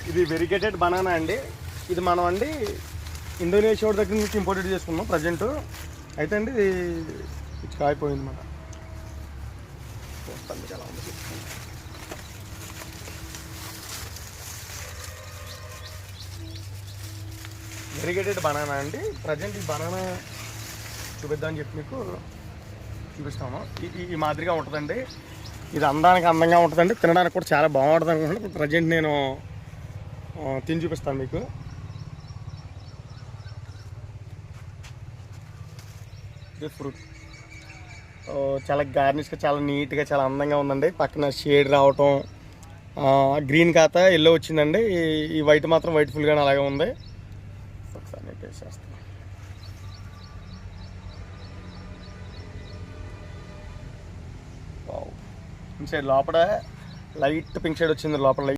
ఇది variegated banana అండి. ఇది మనం అండి ఇండోనేషియా దగ్గర నుంచి ఇంపోర్టెడ్ చేసుకున్నాం ప్రజెంట్. అయితే అండి ఇది కాయిపోయింది మన చూస్తాను ఎలా ఉంది. వెరిగేటెడ్ బనానా అండి. ప్రజెంట్ ఈ బనానా చూపిద్దామని చెప్పి మీకు చూపిస్తాము. ఈ మాదిరిగా ఉంటుందండి. ఇది అందంగా ఉంటుందండి, తినడానికి కూడా చాలా బాగుంటుంది అనుకుంటున్నాను. ఇప్పుడు ప్రజెంట్ నేను తిని చూపిస్తాను మీకు. ఇది ఫ్రూట్ చాలా గార్నిష్గా, చాలా నీట్గా, చాలా అందంగా ఉందండి. పక్కన షేడ్ రావటం, గ్రీన్ కాత ఎల్లో వచ్చిందండి. ఈ వైట్ మాత్రం వైట్ ఫుల్గానే అలాగే ఉంది. ఒకసారి నేను టేస్ట్ చేస్తాను. ఇన్సైడ్ లోపల లైట్ పింక్ షేడ్ వచ్చింది లోపల.